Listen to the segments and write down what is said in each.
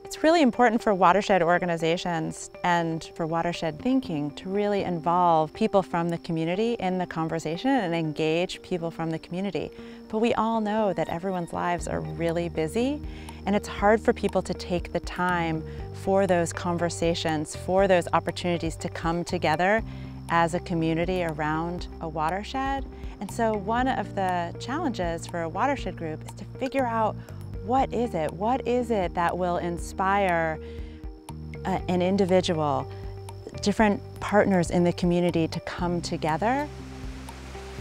It's really important for watershed organizations and for watershed thinking to really involve people from the community in the conversation and engage people from the community. But we all know that everyone's lives are really busy, and it's hard for people to take the time for those conversations, for those opportunities to come together as a community around a watershed. And so one of the challenges for a watershed group is to figure out what is it that will inspire an individual, different partners in the community to come together.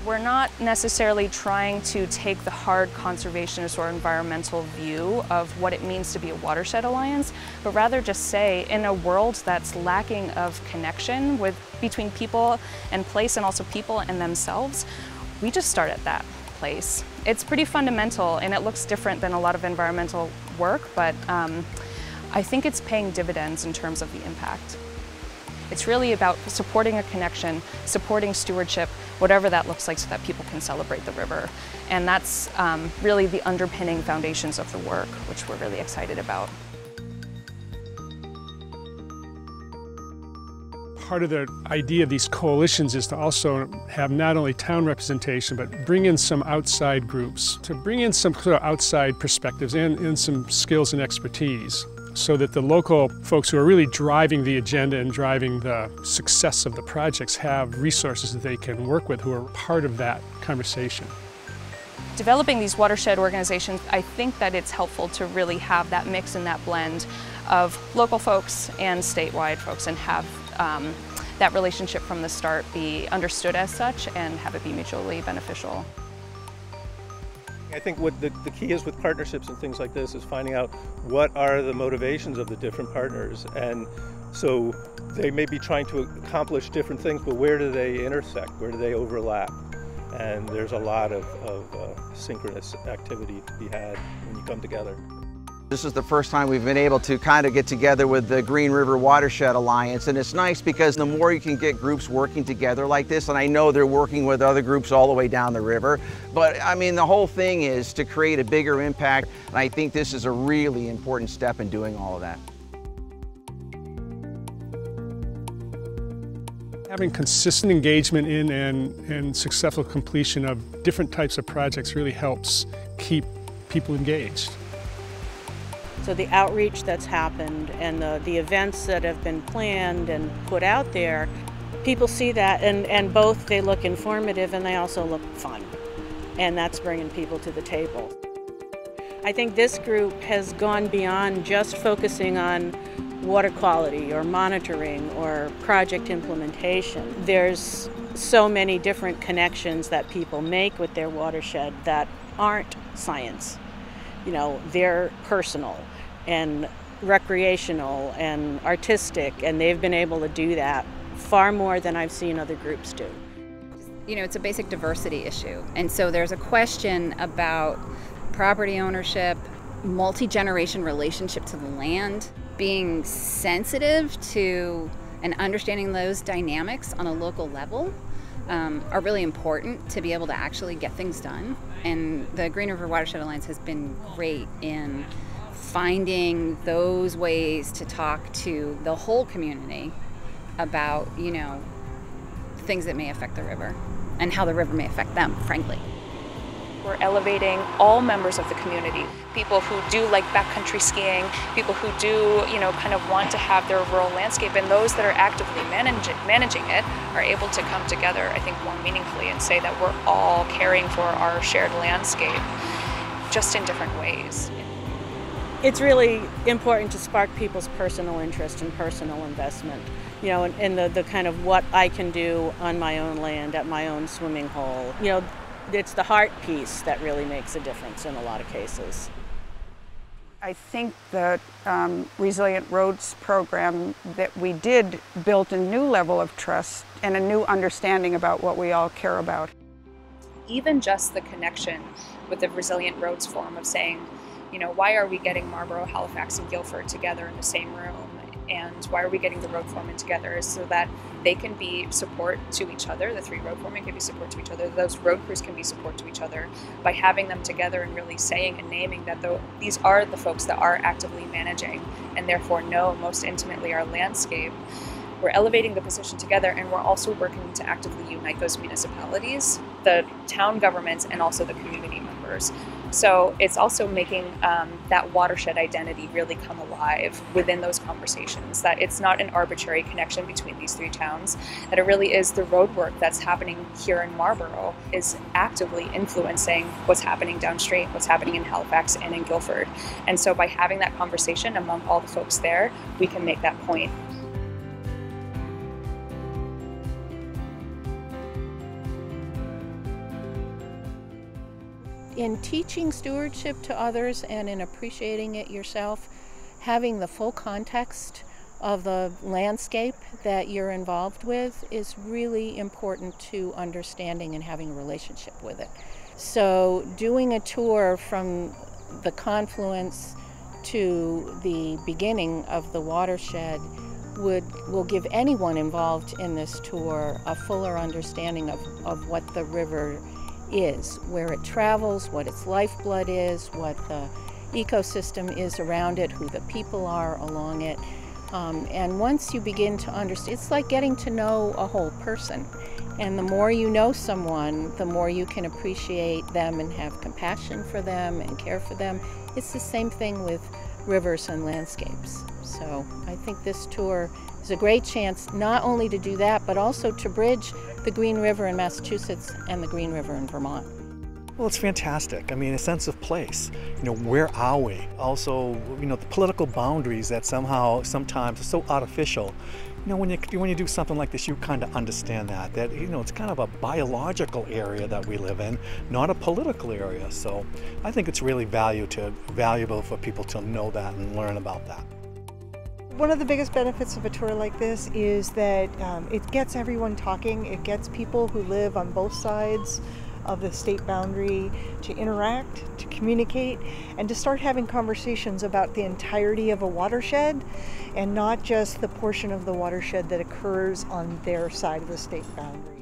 We're not necessarily trying to take the hard conservationist or environmental view of what it means to be a watershed alliance, but rather just say, in a world that's lacking of connection between people and place, and also people and themselves, we just start at that place. It's pretty fundamental, and it looks different than a lot of environmental work, but I think it's paying dividends in terms of the impact. It's really about supporting a connection, supporting stewardship, whatever that looks like, so that people can celebrate the river. And that's really the underpinning foundations of the work, which we're really excited about. Part of the idea of these coalitions is to also have not only town representation, but bring in some outside groups, to bring in some sort of outside perspectives and some skills and expertise, so that the local folks who are really driving the agenda and driving the success of the projects have resources that they can work with who are part of that conversation. Developing these watershed organizations, I think that it's helpful to really have that mix and that blend of local folks and statewide folks, and have that relationship from the start be understood as such and have it be mutually beneficial. I think what the key is with partnerships and things like this is finding out what are the motivations of the different partners. And so they may be trying to accomplish different things, but where do they intersect? Where do they overlap? And there's a lot of synchronous activity to be had when you come together. This is the first time we've been able to kind of get together with the Green River Watershed Alliance, and it's nice because the more you can get groups working together like this, and I know they're working with other groups all the way down the river, but I mean the whole thing is to create a bigger impact, and I think this is a really important step in doing all of that. Having consistent engagement in and successful completion of different types of projects really helps keep people engaged. So the outreach that's happened and the events that have been planned and put out there, people see that, and both they look informative and they also look fun. And that's bringing people to the table. I think this group has gone beyond just focusing on water quality or monitoring or project implementation. There's so many different connections that people make with their watershed that aren't science. You know, they're personal and recreational and artistic, and they've been able to do that far more than I've seen other groups do. You know, it's a basic diversity issue, and so there's a question about property ownership, multi-generation relationship to the land, being sensitive to and understanding those dynamics on a local level are really important to be able to actually get things done. And the Green River Watershed Alliance has been great in finding those ways to talk to the whole community about, you know, things that may affect the river and how the river may affect them, frankly. We're elevating all members of the community, people who do like backcountry skiing, people who do, you know, kind of want to have their rural landscape, and those that are actively managing it are able to come together, I think, more meaningfully and say that we're all caring for our shared landscape, just in different ways. It's really important to spark people's personal interest and personal investment, you know, in the kind of what I can do on my own land, at my own swimming hole. You know, it's the heart piece that really makes a difference in a lot of cases. I think the Resilient Roads program that we did built a new level of trust and a new understanding about what we all care about. Even just the connection with the Resilient Roads Forum of saying, you know, why are we getting Marlborough, Halifax, and Guilford together in the same room? and why are we getting the road foremen together, is so that they can be support to each other. The 3 road foremen can be support to each other. Those road crews can be support to each other by having them together and really saying and naming that these are the folks that are actively managing and therefore know most intimately our landscape. We're elevating the position together, and we're also working to actively unite those municipalities, the town governments, and also the community members. So it's also making that watershed identity really come alive within those conversations, that it's not an arbitrary connection between these 3 towns, that it really is the road work that's happening here in Marlborough is actively influencing what's happening downstream, what's happening in Halifax and in Guildford. And so by having that conversation among all the folks there, we can make that point. In teaching stewardship to others and in appreciating it yourself, having the full context of the landscape that you're involved with is really important to understanding and having a relationship with it. So doing a tour from the confluence to the beginning of the watershed will give anyone involved in this tour a fuller understanding of what the river is, where it travels, what its lifeblood is, what the ecosystem is around it, who the people are along it. And once you begin to understand, it's like getting to know a whole person. And the more you know someone, the more you can appreciate them and have compassion for them and care for them. It's the same thing with rivers and landscapes. So I think this tour is a great chance not only to do that, but also to bridge the Green River in Massachusetts and the Green River in Vermont. Well, it's fantastic. I mean, a sense of place. Where are we? Also, the political boundaries that sometimes are so artificial. When you do something like this, you kind of understand that it's kind of a biological area that we live in, not a political area. So I think it's really valuable for people to know that and learn about that. One of the biggest benefits of a tour like this is that it gets everyone talking. It gets people who live on both sides of the state boundary to interact, to communicate, and to start having conversations about the entirety of a watershed and not just the portion of the watershed that occurs on their side of the state boundary.